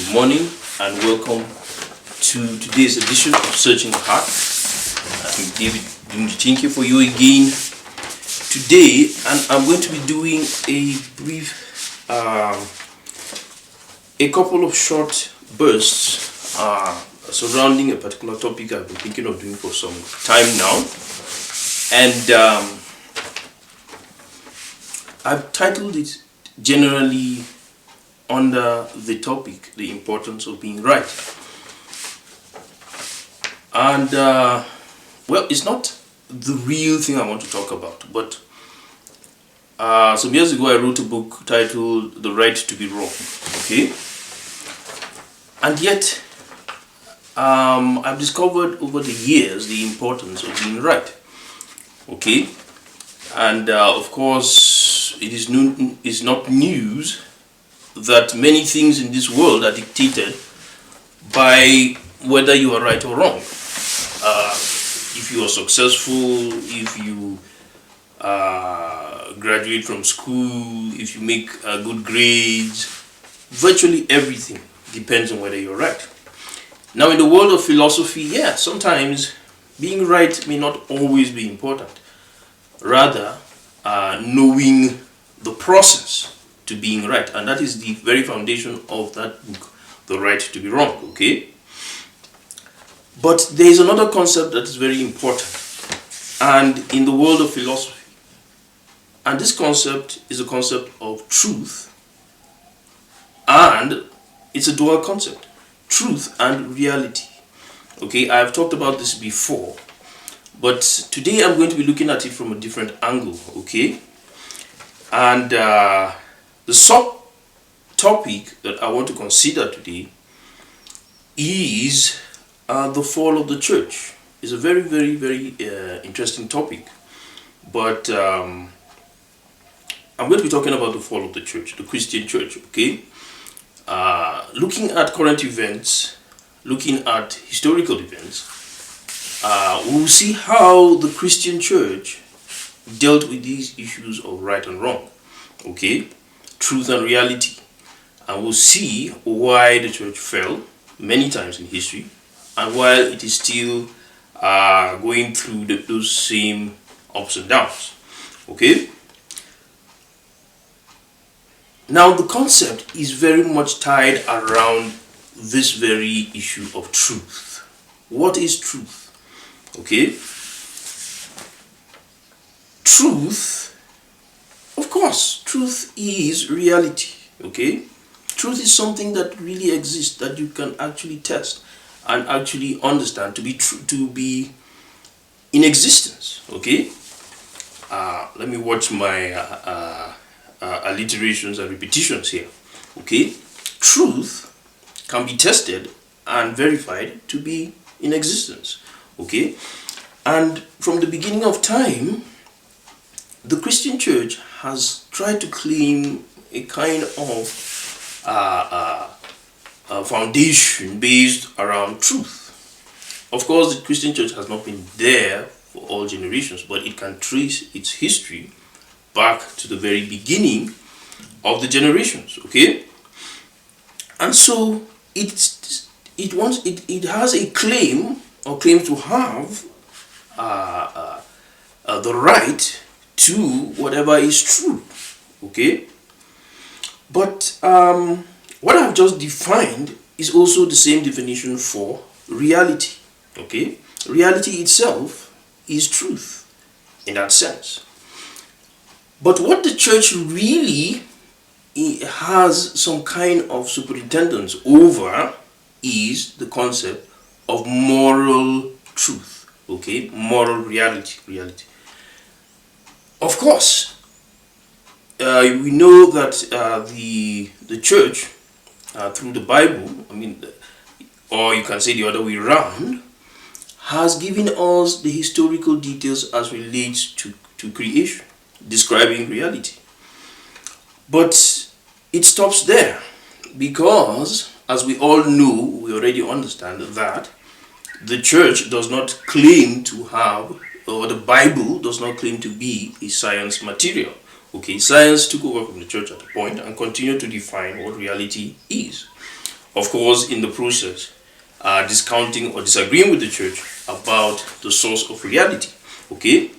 Good morning and welcome to today's edition of Searching the Heart. I'm David Thank you for you again today, and I'm going to be doing a brief, a couple of short bursts surrounding a particular topic I've been thinking of doing for some time now. And I've titled it generally under the topic, the importance of being right. And well, it's not the real thing I want to talk about, but some years ago I wrote a book titled The Right to Be Wrong, okay? And yet, I've discovered over the years the importance of being right, okay? And of course, it is not news that many things in this world are dictated by whether you are right or wrong. If you are successful, if you graduate from school, if you make good grades, virtually everything depends on whether you're right. Now, in the world of philosophy, yeah, sometimes being right may not always be important. Rather, knowing the process to being right, and that is the very foundation of that book, The Right to Be Wrong, okay? But there is another concept that is very important, and in the world of philosophy, and this concept is a concept of truth, and it's a dual concept, truth and reality, okay? I've talked about this before, but today I'm going to be looking at it from a different angle, okay? And the sub-topic that I want to consider today is the fall of the church. It's a very, very, very interesting topic. But I'm going to be talking about the fall of the church, the Christian church, okay? Looking at current events, looking at historical events, we'll see how the Christian church dealt with these issues of right and wrong, okay? Truth and reality. And we'll see why the church fell many times in history, and while it is still going through those same ups and downs, okay? Now, the concept is very much tied around this very issue of truth. What is truth? Okay? Truth, of course, truth is reality, okay? Truth is something that really exists, that you can actually test and actually understand to be true, to be in existence, okay? Let me watch my alliterations and repetitions here, okay? Truth can be tested and verified to be in existence, okay? And from the beginning of time, the Christian church has tried to claim a kind of foundation based around truth. Of course, the Christian church has not been there for all generations, but it can trace its history back to the very beginning of the generations, okay? And so it has a claim, or claims to have the right to whatever is true, okay? But what I've just defined is also the same definition for reality, okay? Reality itself is truth in that sense. But what the church really has some kind of superintendence over is the concept of moral truth, okay? Moral reality. Of course, we know that the church, through the Bible, or you can say the other way around, has given us the historical details as relates to creation, describing reality. But it stops there, because as we all know, we already understand that the church does not claim to have, or the Bible does not claim to be, a science material. Okay, science took over from the church at a point and continued to define what reality is. of course, in the process, discounting or disagreeing with the church about the source of reality. Okay,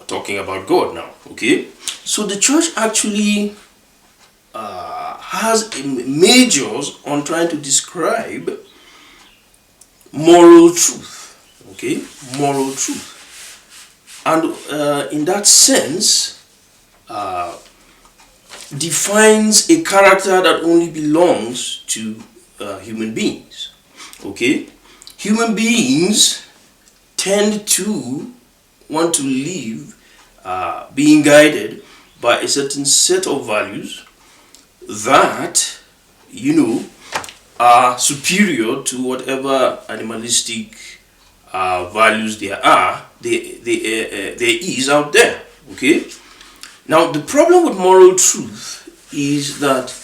talking about God now. Okay, so the church actually has majors on trying to describe moral truth. Okay, moral truth, and in that sense, defines a character that only belongs to human beings. Okay, human beings tend to want to live being guided by a certain set of values that, are superior to whatever animalistic values there is out there. Okay, now the problem with moral truth is that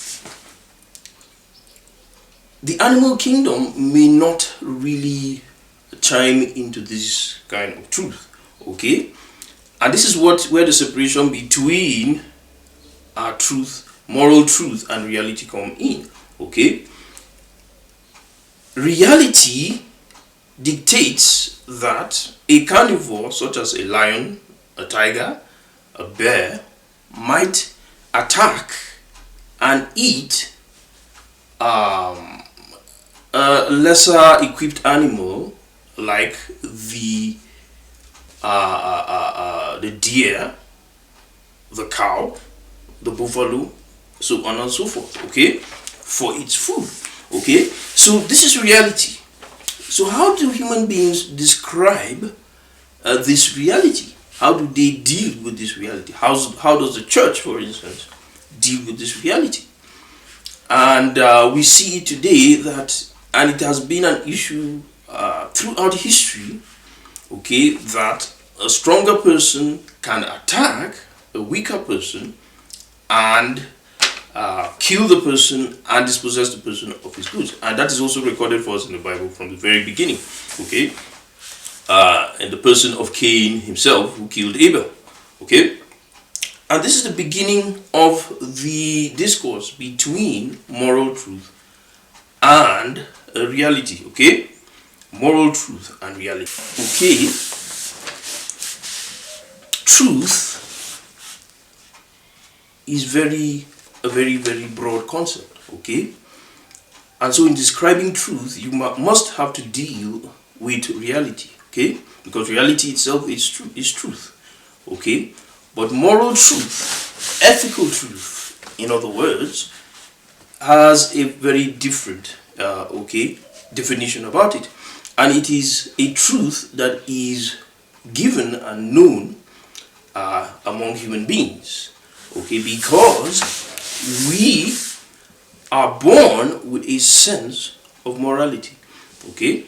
the animal kingdom may not really chime into this kind of truth. Okay, and this is where the separation between our truth, moral truth, and reality come in. Okay, reality dictates that a carnivore such as a lion, a tiger, a bear might attack and eat a lesser equipped animal like the deer, the cow, the buffalo, so on and so forth. Okay, for its food. Okay, so this is reality. So how do human beings describe this reality? How do they deal with this reality? How does the church, for instance, deal with this reality? And we see today that, and it has been an issue throughout history, okay, that a stronger person can attack a weaker person and kill the person and dispossess the person of his goods. And that is also recorded for us in the Bible from the very beginning. Okay, in the person of Cain himself, who killed Abel. Okay, and this is the beginning of the discourse between moral truth and reality. Okay, moral truth and reality. Okay, truth is a very broad concept. Okay, and so in describing truth, you must have to deal with reality. Okay, because reality itself is truth. Okay, but moral truth, ethical truth, in other words, has a very different definition about it, and it is a truth that is given and known among human beings. Okay, because we are born with a sense of morality. Okay,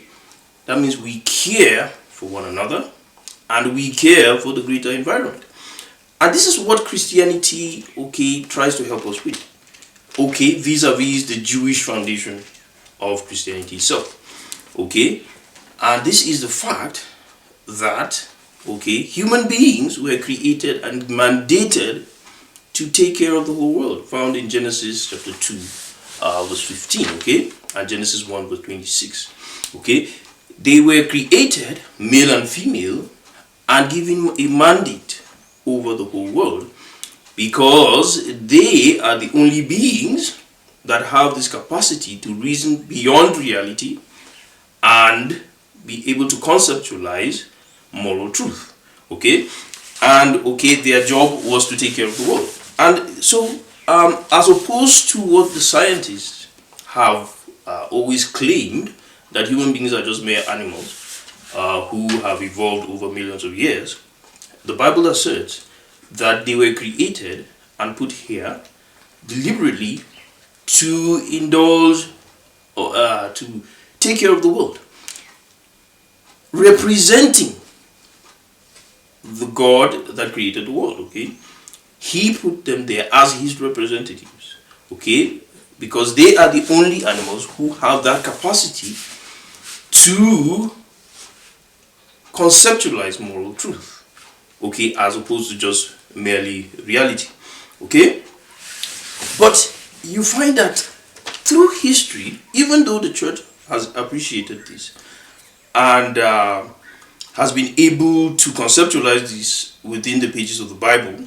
that means we care for one another and we care for the greater environment. And this is what Christianity, okay, tries to help us with. Okay, vis-a-vis the Jewish foundation of Christianity itself. Okay, and this is the fact that, okay, human beings were created and mandated to take care of the whole world, found in Genesis chapter 2, verse 15, okay, and Genesis 1, verse 26. Okay, they were created, male and female, and given a mandate over the whole world, because they are the only beings that have this capacity to reason beyond reality and be able to conceptualize moral truth. Okay, and okay, their job was to take care of the world. And so as opposed to what the scientists have always claimed, that human beings are just mere animals who have evolved over millions of years, the Bible asserts that they were created and put here deliberately to indulge or to take care of the world, representing the God that created the world. Okay, He put them there as His representatives. Okay, because they are the only animals who have that capacity to conceptualize moral truth. Okay, as opposed to just merely reality. Okay, but you find that through history, even though the church has appreciated this and has been able to conceptualize this within the pages of the Bible,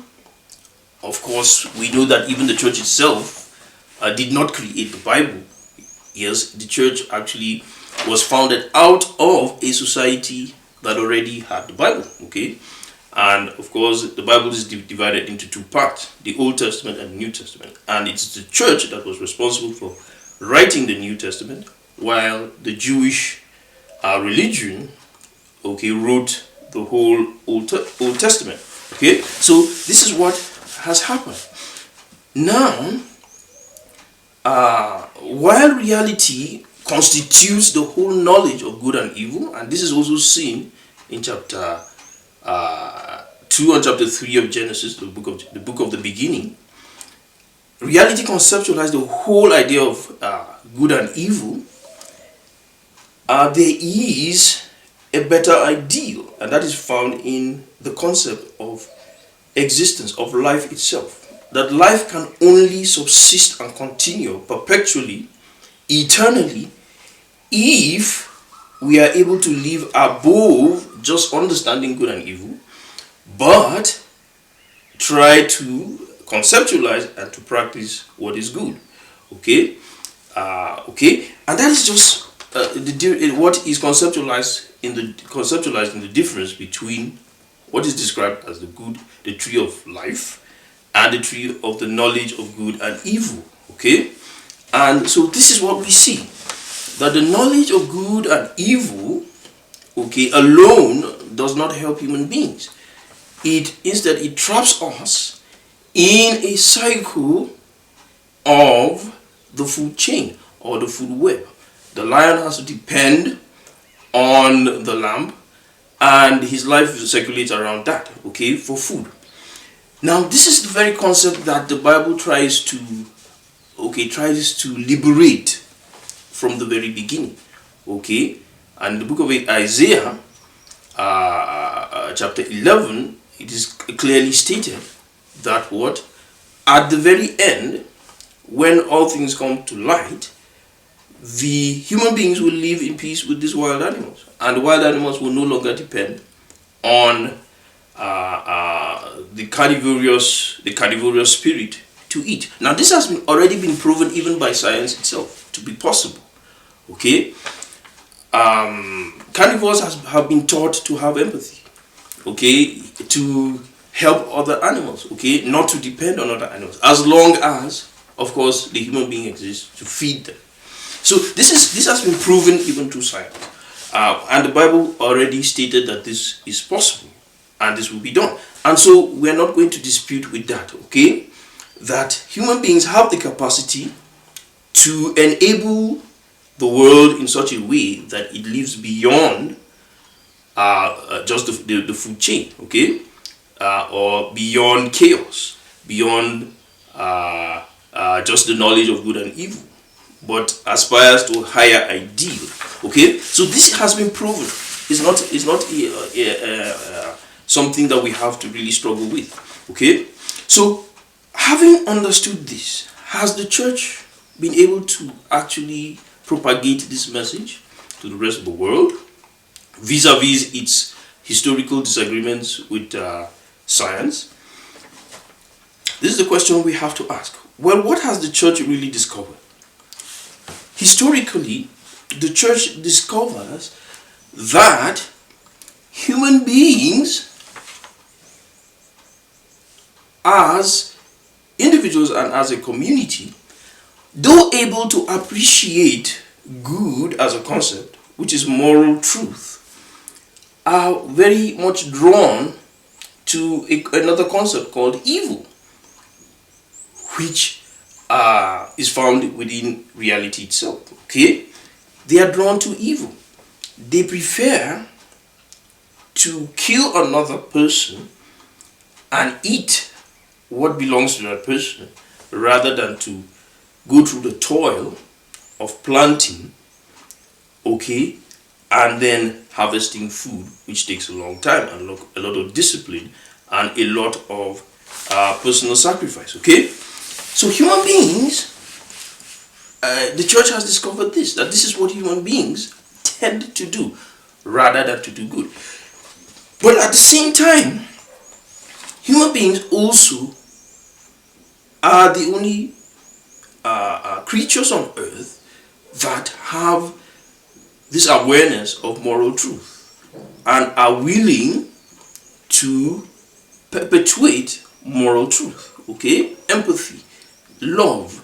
of course, we know that even the church itself did not create the Bible. Yes, the church actually was founded out of a society that already had the Bible, okay? And of course, the Bible is divided into two parts, the Old Testament and the New Testament. And it's the church that was responsible for writing the New Testament, while the Jewish religion, okay, wrote the whole Old Testament, okay? So this is what has happened. Now, while reality constitutes the whole knowledge of good and evil, and this is also seen in chapter 2 and chapter 3 of Genesis, the book of the beginning, reality conceptualizes the whole idea of good and evil. There is a better ideal, and that is found in the concept of existence, of life itself. That life can only subsist and continue perpetually, eternally, if we are able to live above just understanding good and evil, but try to conceptualize and to practice what is good. Okay, and that is just what is conceptualized in the difference between what is described as the tree of life, and the tree of the knowledge of good and evil. Okay, and so this is what we see, that the knowledge of good and evil, okay, alone does not help human beings. Instead it traps us in a cycle of the food chain or the food web. The lion has to depend on the lamb, and his life circulates around that, okay, for food. Now, this is the very concept that the Bible tries to liberate from the very beginning, okay. And the book of Isaiah, chapter 11, it is clearly stated that what, at the very end, when all things come to light, the human beings will live in peace with these wild animals, and the wild animals will no longer depend on the carnivorous spirit to eat. Now, this has already been proven even by science itself to be possible. Okay, carnivores have been taught to have empathy. Okay, to help other animals. Okay, not to depend on other animals, as long as, of course, the human being exists to feed them. So this has been proven even through science, and the Bible already stated that this is possible, and this will be done. And so we're not going to dispute with that, okay? That human beings have the capacity to enable the world in such a way that it lives beyond just the food chain, okay? Or beyond chaos, beyond just the knowledge of good and evil, but aspires to a higher ideal, okay? So this has been proven. It's not something that we have to really struggle with, okay? So, having understood this, has the church been able to actually propagate this message to the rest of the world, vis-a-vis its historical disagreements with science? This is the question we have to ask. Well, what has the church really discovered? Historically, the church discovers that human beings, as individuals and as a community, though able to appreciate good as a concept, which is moral truth, are very much drawn to another concept called evil, which is found within reality itself. Okay, they are drawn to evil. They prefer to kill another person and eat what belongs to that person, rather than to go through the toil of planting, okay, and then harvesting food, which takes a long time and a lot of discipline and a lot of personal sacrifice, okay? So human beings the church has discovered this, that this is what human beings tend to do rather than to do good. But at the same time, human beings also are the only creatures on earth that have this awareness of moral truth and are willing to perpetuate moral truth. Okay, empathy, love,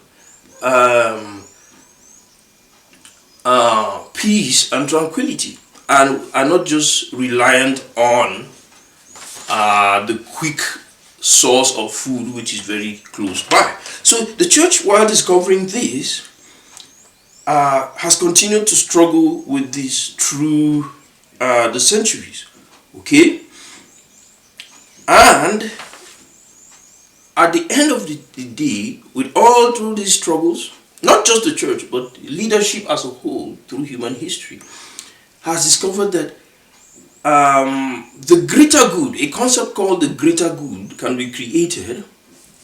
peace and tranquility, and are not just reliant on the quick source of food which is very close by. So the church, while discovering this, has continued to struggle with this through the centuries. Okay, and at the end of the day, with all through these struggles, not just the church but leadership as a whole through human history has discovered that the greater good, a concept called the greater good, can be created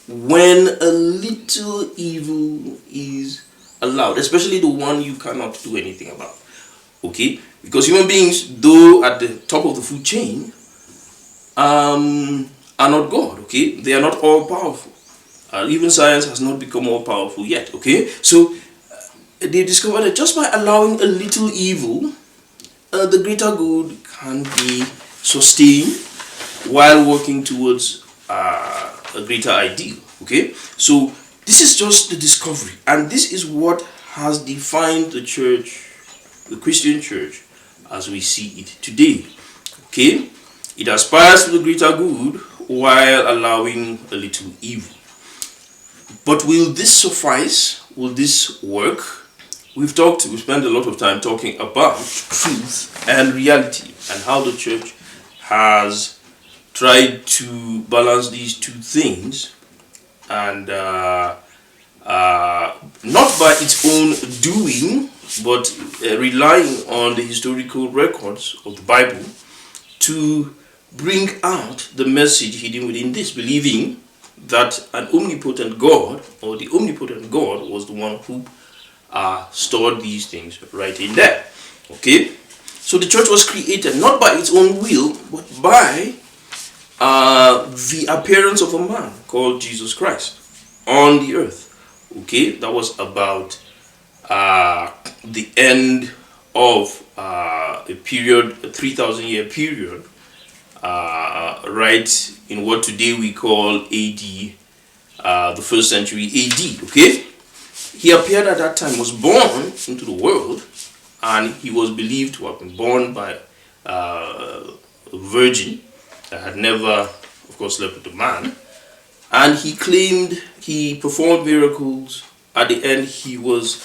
when a little evil is allowed, especially the one you cannot do anything about. Okay, because human beings, though at the top of the food chain, are not God. Okay, they are not all powerful. Even science has not become all powerful yet. Okay, so they discovered that just by allowing a little evil, the greater good can be sustained while working towards a greater ideal. Okay, so this is just the discovery, and this is what has defined the church, the Christian church, as we see it today. Okay, it aspires to the greater good while allowing a little evil. But will this suffice? Will this work? We've spent a lot of time talking about truth and reality and how the church has tried to balance these two things, and not by its own doing, but relying on the historical records of the Bible to bring out the message hidden within this, believing that an omnipotent God, or the omnipotent God, was the one who stored these things right in there. Okay, so the church was created not by its own will, but by the appearance of a man called Jesus Christ on the earth. Okay, that was about the end of a period, a 3,000-year period, right in what today we call AD, the first century AD. Okay, he appeared at that time, was born into the world, and he was believed to have been born by a virgin that had never, of course, slept with a man. And he claimed, he performed miracles. At the end, he was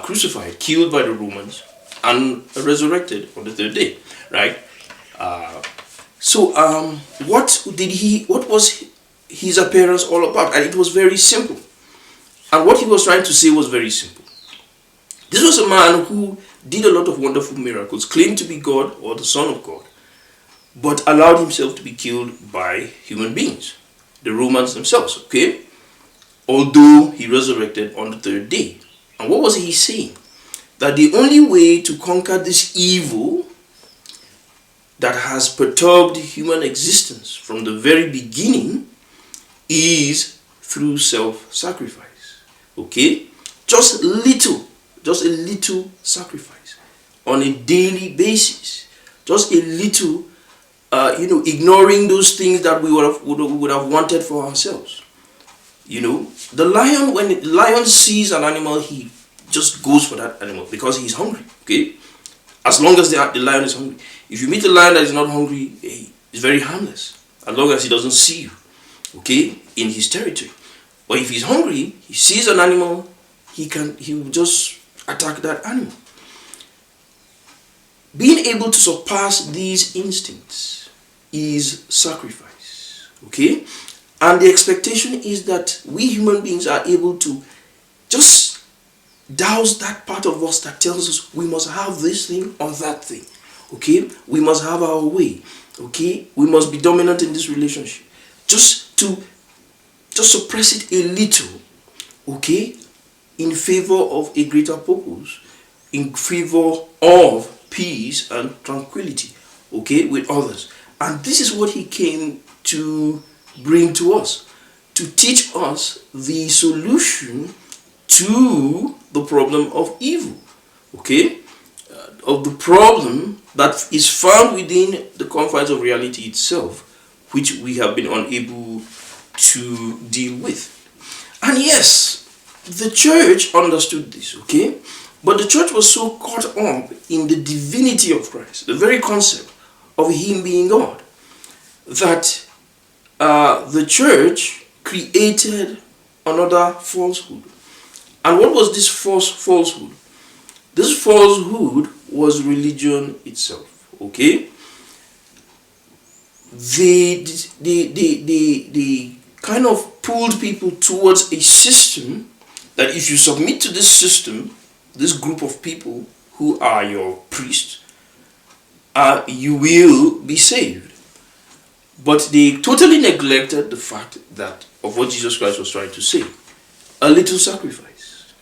crucified, killed by the Romans, and resurrected on the third day. Right? What was his appearance all about? And it was very simple. And what he was trying to say was very simple. This was a man who did a lot of wonderful miracles, claimed to be God or the Son of God, but allowed himself to be killed by human beings, the Romans themselves. Okay, although he resurrected on the third day. And what was he saying? That the only way to conquer this evil that has perturbed human existence from the very beginning is through self-sacrifice. Okay, just a little sacrifice on a daily basis, just a little, ignoring those things that we would have wanted for ourselves. The lion, when the lion sees an animal, he just goes for that animal because he's hungry. Okay, as long as the lion is hungry. If you meet a lion that is not hungry, he's very harmless as long as he doesn't see you, okay, in his territory. But if he's hungry, he sees an animal, he will just attack that animal. Being able to surpass these instincts is sacrifice. Okay? And the expectation is that we human beings are able to just douse that part of us that tells us we must have this thing or that thing. Okay? We must have our way. Okay? We must be dominant in this relationship. Just suppress it a little. Okay? in favor of a greater purpose, in favor of peace and tranquility, okay, with others. And this is what he came to bring to us, to teach us the solution to the problem of evil, okay, of the problem that is found within the confines of reality itself, which we have been unable to deal with. And yes, the church understood this, okay? But the church was so caught up in the divinity of Christ, the very concept of him being God, that the church created another falsehood. And what was this falsehood? This falsehood was religion itself, okay? They kind of pulled people towards a system that if you submit to this system, this group of people who are your priests, you will be saved. But they totally neglected the fact that of what Jesus Christ was trying to say. A little sacrifice.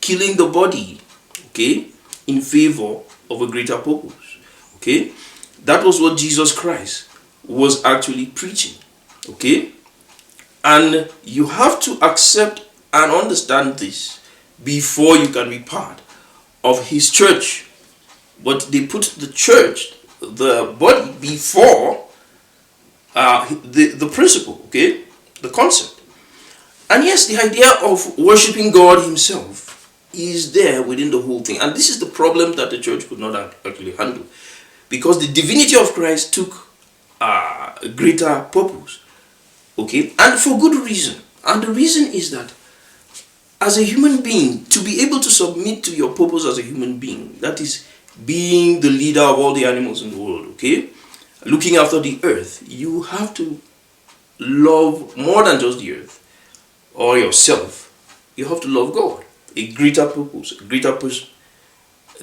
Killing the body, okay, in favor of a greater purpose. Okay? That was what Jesus Christ was actually preaching. Okay? And you have to accept and understand this before you can be part of his church. But they put the church, the body, before the principle, okay? The concept. And yes, the idea of worshiping God himself is there within the whole thing. And this is the problem that the church could not actually handle. Because the divinity of Christ took a greater purpose. Okay? And for good reason. And the reason is that as a human being, to be able to submit to your purpose as a human being, that is being the leader of all the animals in the world, okay? Looking after the earth, you have to love more than just the earth or yourself. You have to love God, a greater purpose, a greater person,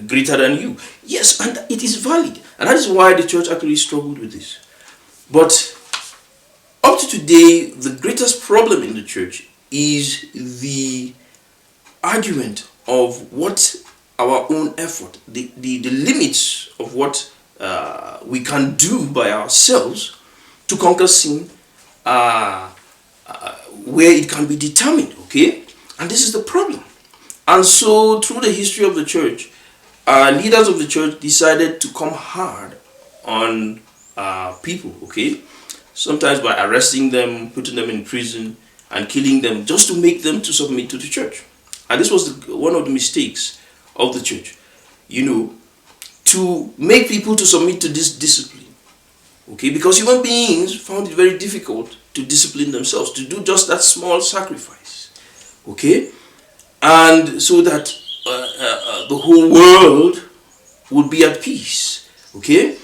greater than you. Yes, and it is valid. And that is why the church actually struggled with this. But up to today, the greatest problem in the church is the argument of what our own effort, the limits of what we can do by ourselves to conquer sin, where it can be determined, okay? And this is the problem. And so through the history of the church, leaders of the church decided to come hard on people, okay? Sometimes by arresting them, putting them in prison, and killing them just to make them to submit to the church. And this was one of the mistakes of the church, you know, to make people to submit to this discipline, okay? Because human beings found it very difficult to discipline themselves, to do just that small sacrifice, okay? And so that the whole world would be at peace, okay?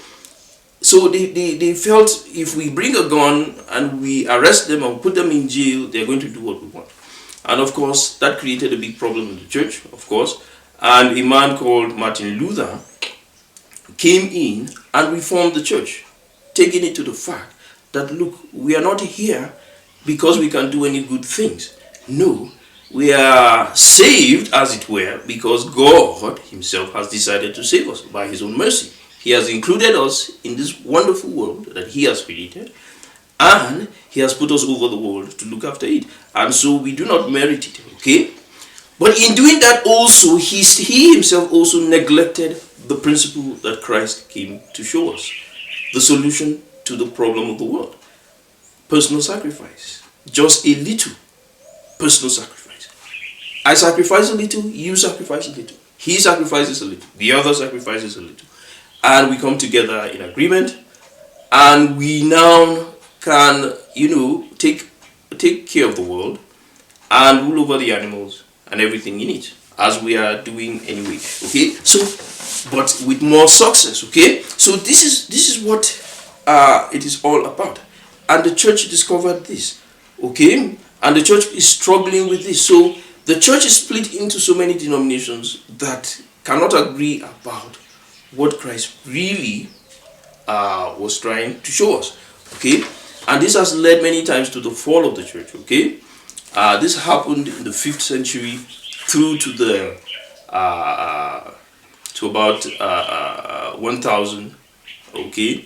So they felt if we bring a gun and we arrest them and put them in jail, they're going to do what we want. And of course, that created a big problem in the church, of course. And a man called Martin Luther came in and reformed the church, taking it to the fact that, look, we are not here because we can do any good things. No, we are saved, as it were, because God himself has decided to save us by his own mercy. He has included us in this wonderful world that he has created, and he has put us over the world to look after it. And so we do not merit it, okay? But in doing that also, he himself also neglected the principle that Christ came to show us. The solution to the problem of the world. Personal sacrifice. Just a little personal sacrifice. I sacrifice a little, you sacrifice a little. He sacrifices a little, the other sacrifices a little. And we come together in agreement, and we now can, you know, take care of the world and rule over the animals and everything in it, as we are doing anyway. Okay, so but with more success. Okay, so this is what it is all about, and the church discovered this. Okay, and the church is struggling with this. So the church is split into so many denominations that cannot agree about what Christ really was trying to show us. Okay, and this has led many times to the fall of the church. Okay, this happened in the 5th century through to the to about 1000, okay,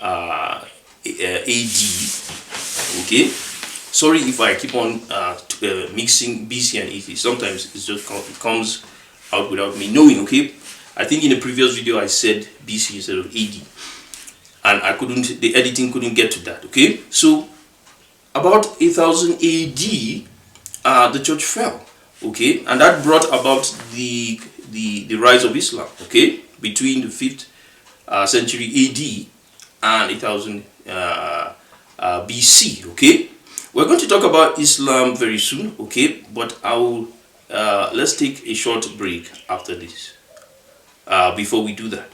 AD, okay. Sorry if I keep on mixing BC and AD. Sometimes it just it comes out without me knowing, okay. I think in the previous video I said BC instead of AD, and the editing couldn't get to that, okay. So about 1000 AD, the church fell, okay, and that brought about the rise of Islam, okay, between the 5th century AD and 1000 BC, okay. We're going to talk about Islam very soon, okay, but let's take a short break after this, before we do that.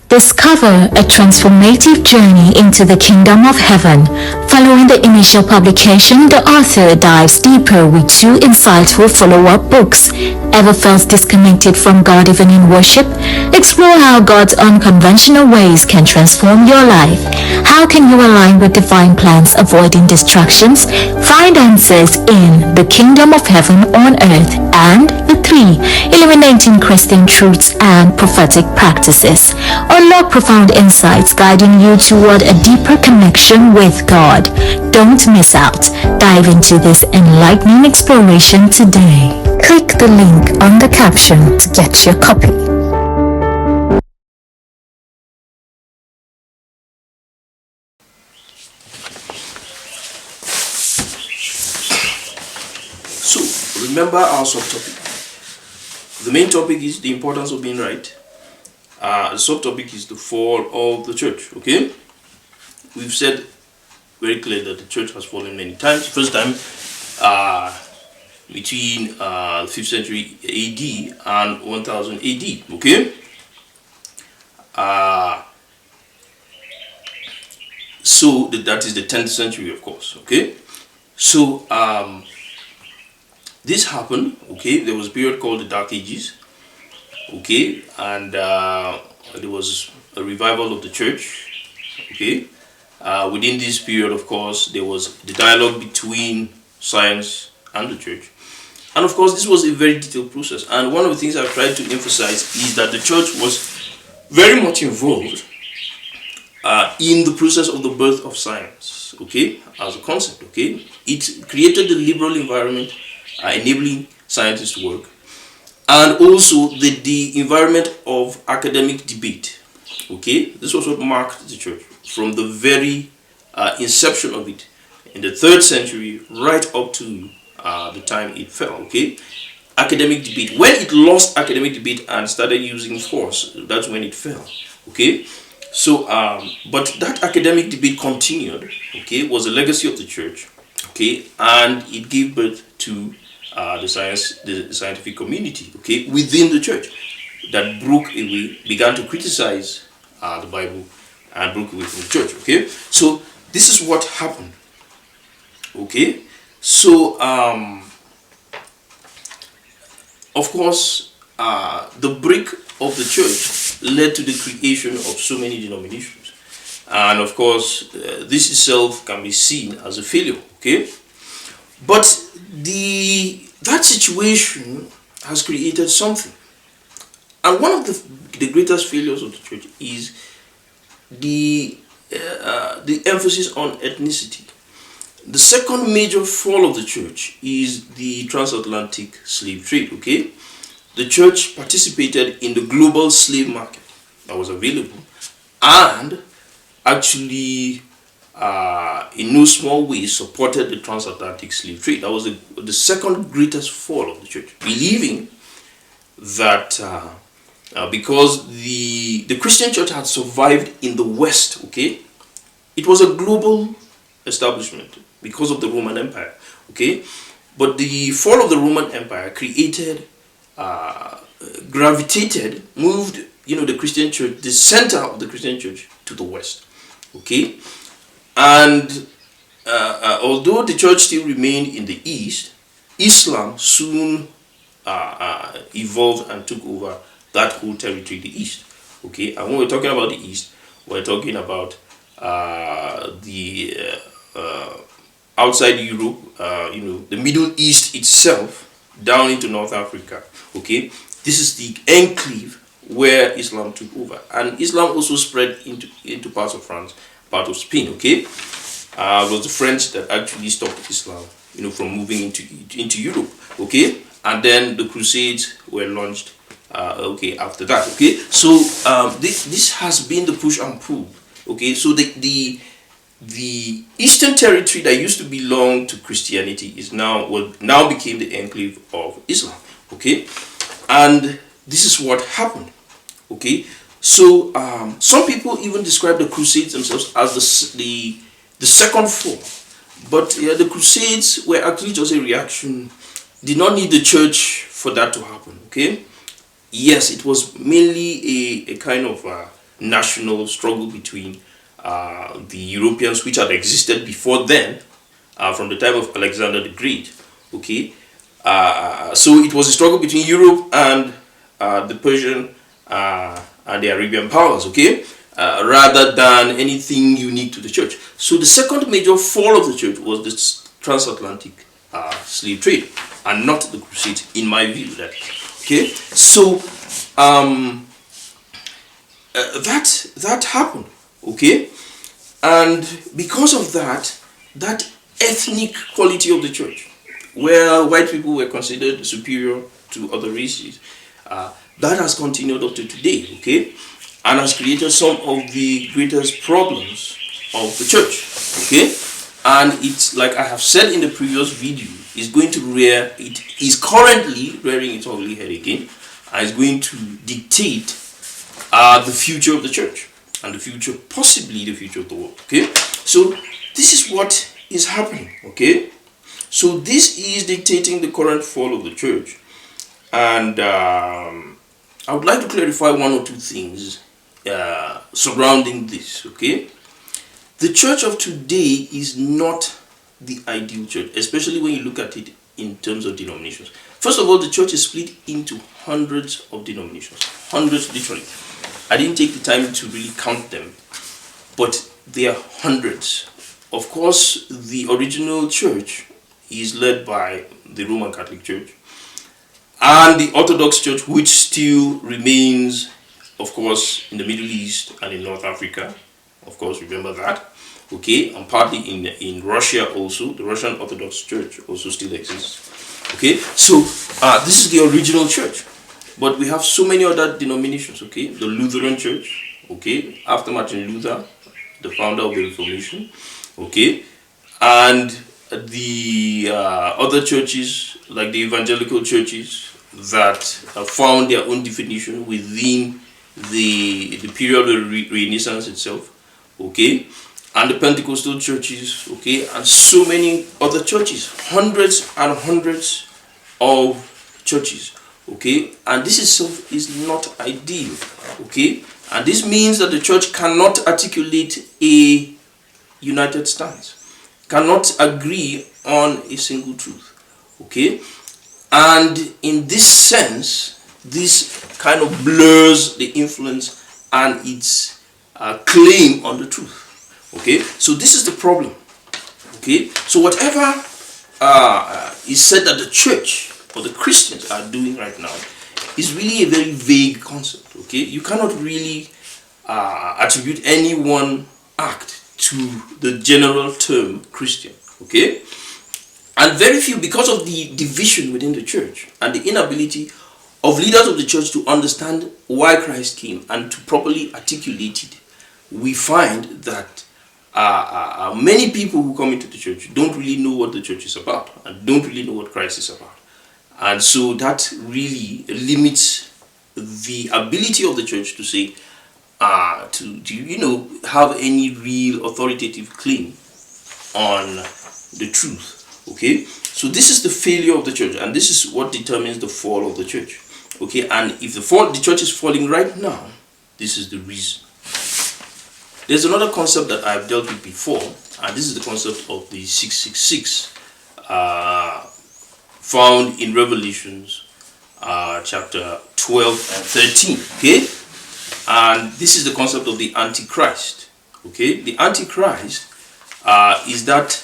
Discover a transformative journey into the kingdom of heaven. Following the initial publication, the author dives deeper with 2 insightful follow-up books. Ever felt disconnected from God even in worship? Explore how God's unconventional ways can transform your life. How can you align with divine plans, avoiding distractions? Find answers in The Kingdom of Heaven on Earth and The 3, Illuminating Christian Truths and Prophetic Practices. Unlock profound insights guiding you toward a deeper connection with God. Don't miss out. Dive into this enlightening exploration today. Click the link on the caption to get your copy. So, remember our subtopic. The main topic is the importance of being right. The subtopic is the fall of the church, okay? We've said very clear that the church has fallen many times. First time between 5th century AD and 1000 AD, okay? So that is the 10th century, of course, okay? So this happened, okay? There was a period called the Dark Ages, okay, and there was a revival of the church, okay. Within this period, of course, there was the dialogue between science and the church, and of course this was a very detailed process. And one of the things I've tried to emphasize is that the church was very much involved in the process of the birth of science, okay, as a concept, okay. It created the liberal environment enabling scientists to work, and also the environment of academic debate, okay. This was what marked the church from the very inception of it in the 3rd century right up to the time it fell, okay. Academic debate. When it lost academic debate and started using force, that's when it fell, okay. So but that academic debate continued, okay, was a legacy of the church, okay, and it gave birth to the scientific community, okay, within the church, that broke away, began to criticize the Bible, and broke away from the church, okay. So this is what happened, okay. So of course the break of the church led to the creation of so many denominations, and of course this itself can be seen as a failure, okay. But that situation has created something, and one of the greatest failures of the church is the emphasis on ethnicity. The second major fall of the church is the transatlantic slave trade, okay. The church participated in the global slave market that was available, and actually in no small way supported the transatlantic slave trade. That was the second greatest fall of the church, believing that because the Christian church had survived in the West, okay, it was a global establishment because of the Roman Empire, okay. But the fall of the Roman Empire created, moved, the Christian church, the center of the Christian church, to the West, okay. And although the church still remained in the East, Islam soon evolved and took over that whole territory, the East, okay. And when we're talking about the East, we're talking about the outside Europe, the Middle East itself, down into North Africa. Okay, this is the enclave where Islam took over, and Islam also spread into parts of France, part of Spain. Okay, it was the French that actually stopped Islam, from moving into Europe. Okay, and then the Crusades were launched. After that. Okay, so this has been the push and pull. Okay, so the Eastern territory that used to belong to Christianity is now became the enclave of Islam. Okay, and this is what happened. Okay, so some people even describe the Crusades themselves as the second fall, but the Crusades were actually just a reaction. Did not need the church for that to happen. Okay, yes, it was mainly a kind of national struggle between the Europeans, which had existed before then, from the time of Alexander the Great. Okay, so it was a struggle between Europe and the Persian and the Arabian powers. Okay, rather than anything unique to the church. So the second major fall of the church was this transatlantic slave trade, and not the Crusades, in my view. That okay, so that happened. Okay, and because of that ethnic quality of the church, where white people were considered superior to other races, that has continued up to today. Okay, and has created some of the greatest problems of the church. Okay, and it's like I have said in the previous video, it is currently rearing its ugly head again, and is going to dictate the future of the church, and possibly the future of the world. Okay, so this is what is happening. Okay, so this is dictating the current fall of the church, and I would like to clarify one or two things surrounding this. Okay, the church of today is not the ideal church, especially when you look at it in terms of denominations. First of all, the church is split into hundreds of denominations, hundreds literally. I didn't take the time to really count them, but there are hundreds. Of course, the original church is led by the Roman Catholic Church and the Orthodox Church, which still remains, of course, in the Middle East and in North Africa. Of course, remember that. Okay, and partly in Russia also. The Russian Orthodox Church also still exists. Okay, so this is the original church. But we have so many other denominations. Okay, the Lutheran Church. Okay, after Martin Luther, the founder of the Reformation. Okay, and the other churches, like the evangelical churches, that found their own definition within the period of the Renaissance itself. Okay, and the Pentecostal churches. Okay, and so many other churches, hundreds and hundreds of churches. Okay, and this itself is not ideal. Okay, and this means that the church cannot articulate a united stance, cannot agree on a single truth. Okay, and in this sense, this kind of blurs the influence and its claim on the truth. Okay, so this is the problem. Okay, so whatever is said that the church or the Christians are doing right now is really a very vague concept. Okay, you cannot really attribute any one act to the general term Christian. Okay, and very few, because of the division within the church and the inability of leaders of the church to understand why Christ came and to properly articulate it, we find that many people who come into the church don't really know what the church is about and don't really know what Christ is about. And so that really limits the ability of the church to say, to have any real authoritative claim on the truth. Okay, so this is the failure of the church, and this is what determines the fall of the church. Okay, and if the church is falling right now, this is the reason. There's another concept that I've dealt with before, and this is the concept of the 666, found in Revelations chapter 12 and 13. Okay, and this is the concept of the Antichrist. Okay, the Antichrist is that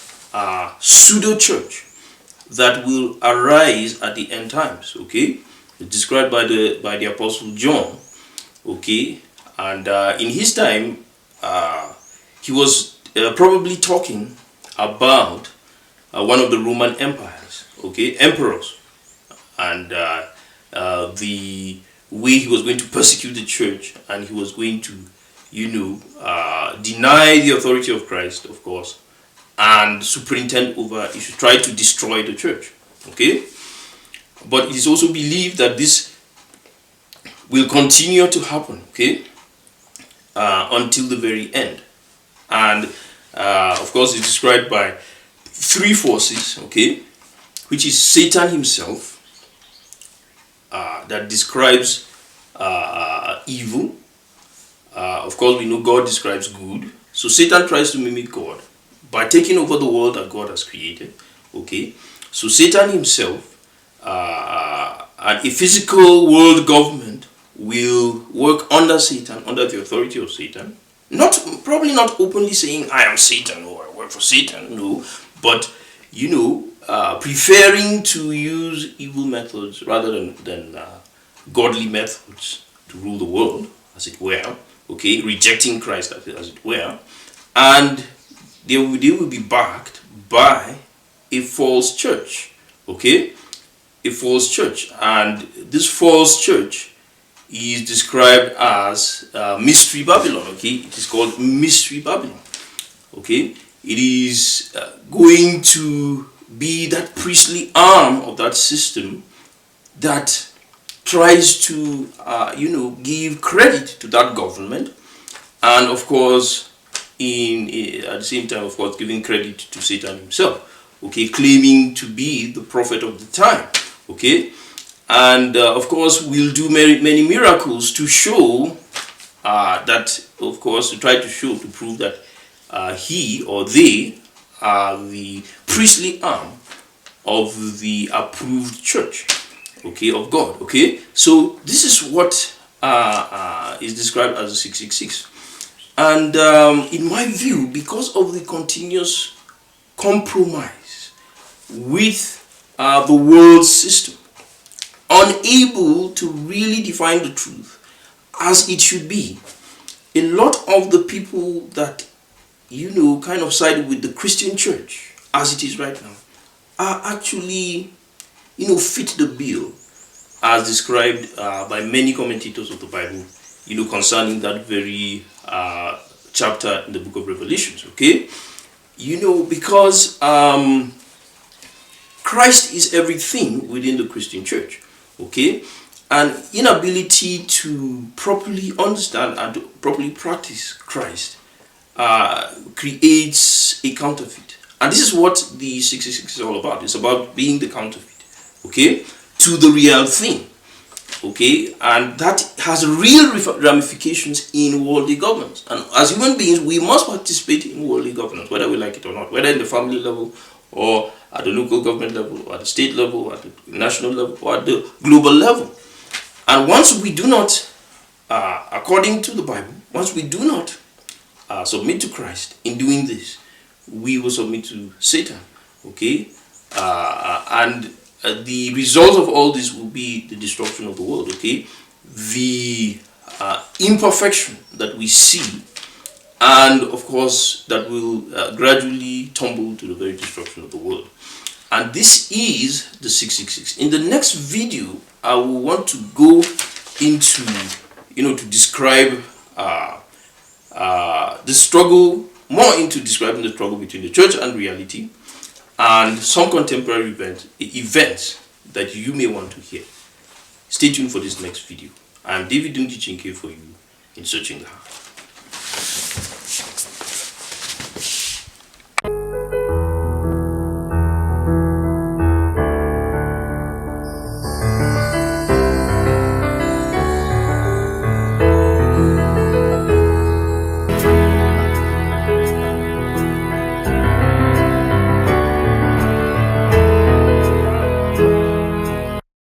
pseudo church that will arise at the end times. Okay, it's described by the Apostle John. Okay, and in his time, he was probably talking about one of the Roman empires. Okay, emperors, and the way he was going to persecute the church, and he was going to, deny the authority of Christ, of course, and superintend over, he should try to destroy the church. Okay, but it is also believed that this will continue to happen. Okay, until the very end, and of course it's described by three forces. Okay, which is Satan himself, that describes evil. Of course, we know God describes good. So Satan tries to mimic God by taking over the world that God has created. Okay, so Satan himself and a physical world government will work under Satan, under the authority of Satan. Probably not openly saying I am Satan or I work for Satan. No, but preferring to use evil methods rather than godly methods to rule the world, as it were. Okay, rejecting Christ, as it were, and they will be backed by a false church. Okay, a false church, and this false church is described as Mystery Babylon. Okay, it is called Mystery Babylon. Okay, it is going to be that priestly arm of that system that tries to give credit to that government, and of course at the same time, of course, giving credit to Satan himself. Okay, claiming to be the prophet of the time. Okay, and of course will do many miracles to show that, of course, to prove that he or they are the priestly arm of the approved church, okay, of God. Okay, so this is what is described as the 666, and in my view, because of the continuous compromise with the world system, unable to really define the truth as it should be, a lot of the people that kind of side with the Christian church as it is right now are actually fit the bill as described by many commentators of the Bible, concerning that very chapter in the book of Revelations. Okay, because Christ is everything within the Christian church. Okay, and inability to properly understand and to properly practice Christ creates a counterfeit. And this is what the 666 is all about. It's about being the counterfeit, okay, to the real thing, okay, and that has real ramifications in worldly governance. And as human beings, we must participate in worldly governance, whether we like it or not, whether in the family level or at the local government level, or at the state level, or at the national level, or at the global level. And once we do not, according to the Bible, once we do not submit to Christ in doing this, we will submit to Satan. Okay, and the result of all this will be the destruction of the world. Okay, the imperfection that we see, and of course that will gradually tumble to the very destruction of the world. And this is the 666. In the next video, I will want to go into, to describe the struggle, more into describing the struggle between the church and reality, and some contemporary events that you may want to hear. Stay tuned for this next video. I am David Dungi Chinke for you in Searching the Heart.